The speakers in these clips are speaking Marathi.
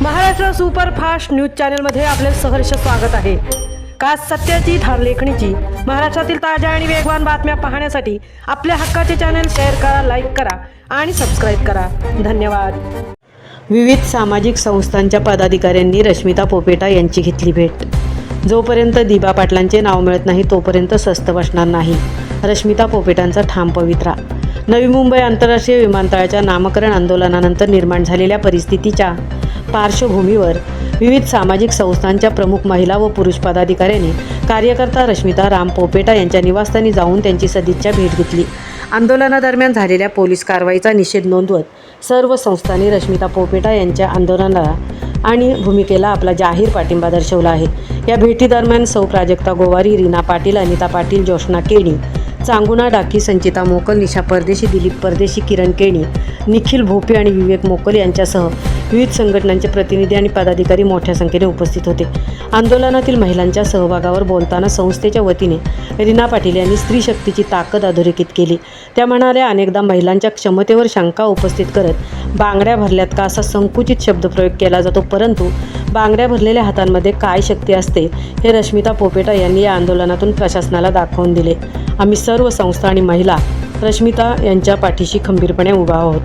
महाराष्ट्र सुपरफास्ट न्यूज चॅनलमध्ये आपले सहर्ष स्वागत आहे। का सत्याची धार लेखणीची महाराष्ट्रातील ताज्या आणि वेगवान बातम्या पाहण्यासाठी आपल्या हक्काचे चॅनल शेअर करा, लाईक करा आणि सबस्क्राईब करा। धन्यवाद। विविध सामाजिक संस्थांच्या पदाधिकाऱ्यांनी रश्मिता पोपेटा यांची घेतली भेट। जोपर्यंत दिबा पाटलांचे नाव मिळत नाही तोपर्यंत स्वस्त बसणार नाही, रश्मिता पोपेटांचा ठाम पवित्रा। नवी मुंबई आंतरराष्ट्रीय विमानतळाच्या नामकरण आंदोलनानंतर निर्माण झालेल्या परिस्थितीच्या पार्श्वभूमीवर विविध सामाजिक संस्थांच्या प्रमुख महिला व पुरुष पदाधिकाऱ्यांनी कार्यकर्ता रश्मिता राम पोपेटा यांच्या निवासस्थानी जाऊन त्यांची सदिच्छा भेट घेतली। आंदोलनादरम्यान झालेल्या पोलीस कारवाईचा निषेध नोंदवत सर्व संस्थांनी रश्मिता पोपेटा यांच्या आंदोलनाला आणि भूमिकेला आपला जाहीर पाठिंबा दर्शवला आहे। या भेटीदरम्यान सौ प्राजक्ता गोवारी, रीना पाटील, अनिता पाटील, जोशना केणी, चांगुणा डाकी, संचिता मोकल, निशा परदेशी, दिलीप परदेशी, किरण केणी, निखिल भोपे आणि विवेक मोकल यांच्यासह विविध संघटनांचे प्रतिनिधी आणि पदाधिकारी मोठ्या संख्येने उपस्थित होते। आंदोलनातील महिलांच्या सहभागावर बोलताना संस्थेच्या वतीने रीना पाटील यांनी स्त्री शक्तीची ताकद अधोरेखित केली। त्या म्हणाल्या, अनेकदा महिलांच्या क्षमतेवर शंका उपस्थित करत बांगड्या भरल्यात का असा संकुचित शब्दप्रयोग केला जातो, परंतु बांगड्या भरलेल्या हातांमध्ये काय शक्ती असते हे रश्मिता पोपेटा यांनी या आंदोलनातून प्रशासनाला दाखवून दिले। आम्ही सर्व संस्था आणि महिला रश्मिता यांच्या पाठीशी खंबीरपणे उभा आहोत।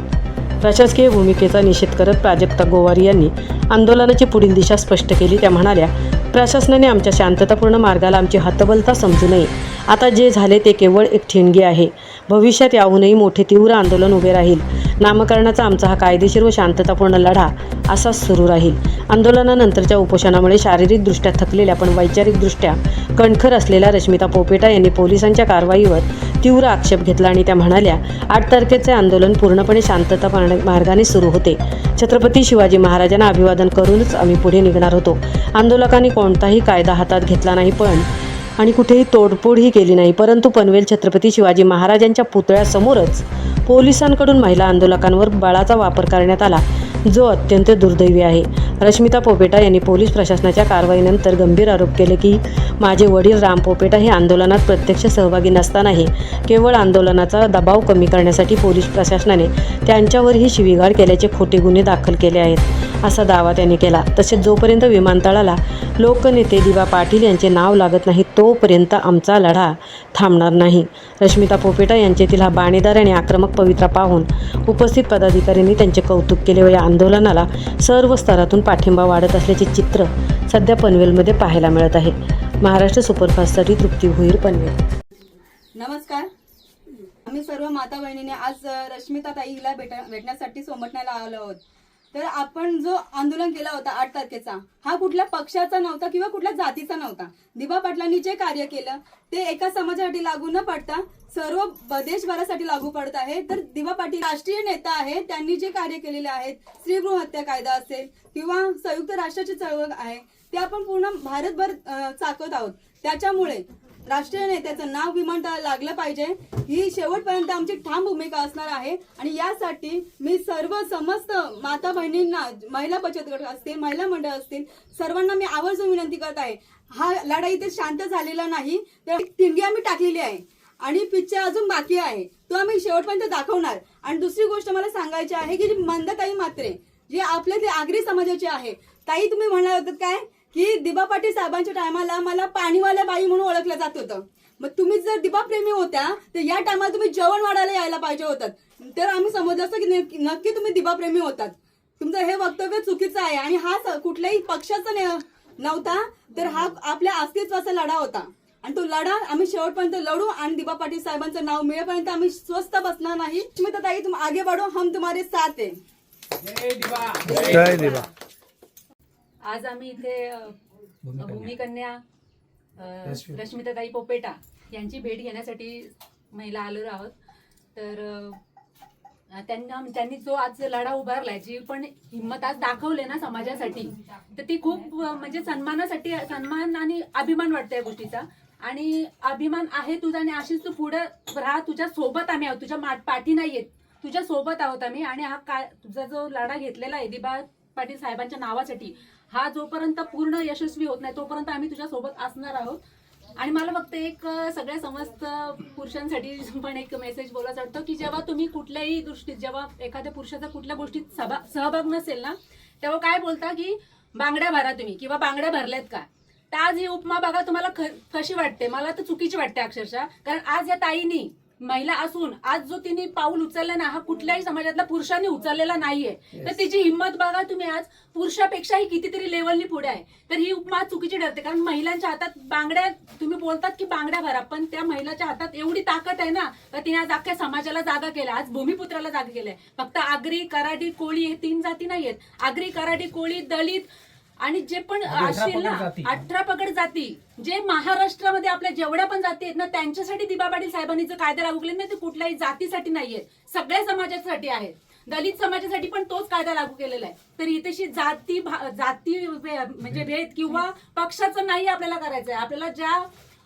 प्रशासकीय भूमिकेचा निषेध करत प्राजक्ता गोवारी यांनी आंदोलनाची पुढील दिशा स्पष्ट केली। त्या म्हणाल्या, प्रशासनाने आमच्या शांततापूर्ण मार्गाला आमची हतबलता समजू नये। आता जे झाले ते केवळ एक ठिणगी आहे। भविष्यात याहूनही मोठे तीव्र आंदोलन उभे राहील। नामकरणाचा आमचा हा कायदेशीर व शांततापूर्ण लढा असाच सुरू राहील। आंदोलनानंतरच्या उपोषणामुळे शारीरिकदृष्ट्या थकलेल्या पण वैचारिकदृष्ट्या कणखर असलेल्या रश्मिता पोपेटा यांनी पोलिसांच्या कारवाईवर तीव्र आक्षेप घेतला आणि त्या म्हणाल्या, 8 तारखेचे आंदोलन पूर्णपणे शांतता मार्गाने सुरू होते। छत्रपती शिवाजी महाराजांना अभिवादन करूनच आम्ही पुढे निघणार होतो। आंदोलकांनी कोणताही कायदा हातात घेतला नाही आणि कुठेही तोडफोडही केली नाही, परंतु पनवेल छत्रपती शिवाजी महाराजांच्या पुतळ्यासमोरच पोलिसांकडून महिला आंदोलकांवर बळाचा वापर करण्यात आला, जो अत्यंत दुर्दैवी आहे। रश्मिता पोपेटा यांनी पोलीस प्रशासनाच्या कारवाईनंतर गंभीर आरोप केले की माझे वडील राम पोपेटा हे आंदोलनात प्रत्यक्ष सहभागी नसतानाही केवळ आंदोलनाचा दबाव कमी करण्यासाठी पोलीस प्रशासनाने त्यांच्यावरही शिवीगाळ केल्याचे खोटे गुन्हे दाखल केले आहेत, असा दावा त्यांनी केला। तसेच जोपर्यंत विमानतळाला लोकनेते दिबा पाटील यांचे नाव लागत नाही तोपर्यंत आमचा लढा थांबणार नाही। रश्मिता पोपेटा यांच्यातील हा बाणेदार आणि आक्रमक पवित्रा पाहून उपस्थित पदाधिकाऱ्यांनी त्यांचे कौतुक केले व या आंदोलनाला सर्व स्तरातून पाठिंबा वाढत असल्याचे चित्र सध्या पनवेलमध्ये पाहायला मिळत आहे। महाराष्ट्र सुपरफास्टसाठी तृप्ती भोईर, पनवेल। नमस्कार। आम्ही सर्व माता बहिणीने आज रश्मिता ताईला भेटण्यासाठी सोमटण्याला आलो आहोत। तर आपण जो आंदोलन केला होता 8 तारखेचा, हा कुठल्या पक्षाचा नव्हता किंवा कुठल्या जातीचा नव्हता। दिबा पाटलांनी जे कार्य केलं ते एका समाजासाठी लागू न पडता सर्व देशभरासाठी लागू पडत आहे। तर दिबा पाटील राष्ट्रीय नेता आहे, त्यांनी जे कार्य केलेले आहेत, स्त्रीगृह हत्या कायदा असेल किंवा संयुक्त राष्ट्राची चळवळ आहे, ते आपण पूर्ण भारतभर चाकवत आहोत। त्याच्यामुळे राष्ट्रीय नेत्याचं नाव विमानतळाला लागलं पाहिजे, ही शेवटपर्यंत आमची ठाम भूमिका असणार आहे। आणि यासाठी मी समस्त माता बहिणींना, महिला बचत गट असतील, महिला मंडळ असतील, सर्वांना मी आवर्जून विनंती करत आहे, हा लढा इथे शांत झालेला नाही, तर ठिणगी आम्ही टाकलेली आहे आणि पिक्चर अजून बाकी आहे, तो आम्ही शेवटपर्यंत दाखवणार। आणि दुसरी गोष्ट मला सांगायची आहे की मंदाताई म्हात्रे जे आपल्या ते आगरी समाजाचे आहे, ताई तुम्ही म्हणणार होतात काय की दिबा पाटील साहेबांच्या टायमाला मला पाणीवाल्या बाई म्हणून ओळखलं जात होतं, मग तुम्ही जर दिबा प्रेमी होत्या तर या टायमाला तुम्ही जेवण वाढायला यायला पाहिजे होतं। तर आम्ही समजलं असतं की नक्की तुम्ही दिबा प्रेमी होतात। तुमचं हे वक्तव्य चुकीचं आहे आणि हा कुठल्याही पक्षाचा नव्हता, तर हा आपल्या अस्तित्वाचा लढा होता आणि तो लढा आम्ही शेवटपर्यंत लढू आणि दिबा पाटील साहेबांचं नाव मिळेपर्यंत आम्ही स्वस्थ बसणार नाही। रश्मिता ताई, तुम आगे बढ़ो, हम तुम्हारे साथ हैं। जय दिबा। आज आम्ही इथे भूमिकन्या रश्मिताताई पोपेटा यांची भेट घेण्यासाठी महिला आलो आहोत। तर त्यांनी जो आज लढा उभारलाय, जी पण हिंमत आज दाखवले ना समाजासाठी, तर ती खूप म्हणजे सन्मान आणि अभिमान वाटतं या गोष्टीचा। आणि अभिमान आहे तुझा आणि अशीच तू पुढे राहा, तुझ्या सोबत आम्ही आहोत, तुझ्या पाठी नाहीयेत, तुझ्या सोबत आहोत आम्ही। आणि हा तुझा जो लढा घेतलेला आहे दिबा पाटील साहेबांच्या नावासाठी, हा जोपर्यंत पूर्ण यशस्वी होत नाही तोपर्यंत आम्ही तुझ्या सोबत असणार आहोत। आणि मला फक्त एक सगळ्या समस्त पुरुषांसाठी पण एक मेसेज बोलायचा वाटतो की जेव्हा तुम्ही कुठल्याही दृष्टीत, जेव्हा एखाद्या पुरुषाचा कुठल्या गोष्टीत सहभाग नसेल ना, तेव्हा काय बोलता की बांगड्या भरा तुम्ही किंवा बांगड्या भरल्यात का. तर आज ही उपमा बघा तुम्हाला कशी वाटते. मला तर चुकीची वाटते अक्षरशः. कारण आज या ताईनी महिला असून आज जो तिने पाऊल उचलला ना हा कुठल्याही समाजातल्या पुरुषांनी उचललेला नाहीये. तर तिची हिंमत बघा तुम्ही. आज पुरुषापेक्षाही कितीतरी लेवलनी पुढे आहे. तर ही उपमा चुकीची ठरते. कारण महिलांच्या हातात बांगड्या, तुम्ही बोलतात की बांगड्या भरा, पण त्या महिलाच्या हातात एवढी ताकद आहे ना तर तिने आज अख्ख्या समाजाला जागा केल्या. आज भूमिपुत्राला जागा केलंय. फक्त आगरी, कराडी, कोळी हे 3 जाती नाहीयेत. आगरी, कराडी, कोळी, दलित आणि जे पण असतील ना 18 पगड जाती, जे महाराष्ट्रामध्ये आपल्या जेवढ्या पण जाती आहेत ना त्यांच्यासाठी दिबा पाटील साहेबांनी जो कायदा लागू केले ना ते कुठल्याही जातीसाठी नाहीये, सगळ्या समाजासाठी आहेत. दलित समाजासाठी पण तोच कायदा लागू केलेला आहे. तर इथेशी जाती म्हणजे भेद किंवा पक्षाचं नाही आपल्याला करायचंय. आपल्याला ज्या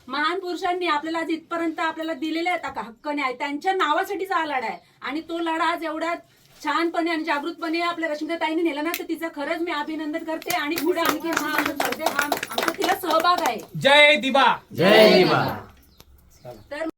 महान पुरुषांनी आपल्याला आज इथपर्यंत आपल्याला दिलेल्या आहेत हक्क न्याय, त्यांच्या नावासाठीचा हा लढा आहे. आणि तो लढा आज एवढ्या छानपणे आणि जागृतपणे आपल्या रश्मिताताईंनी नेला ना तर तिचं खरंच मी अभिनंदन करते. आणि पुढे आणखी आमचा तिला सहभाग आहे. जय दिबा. तर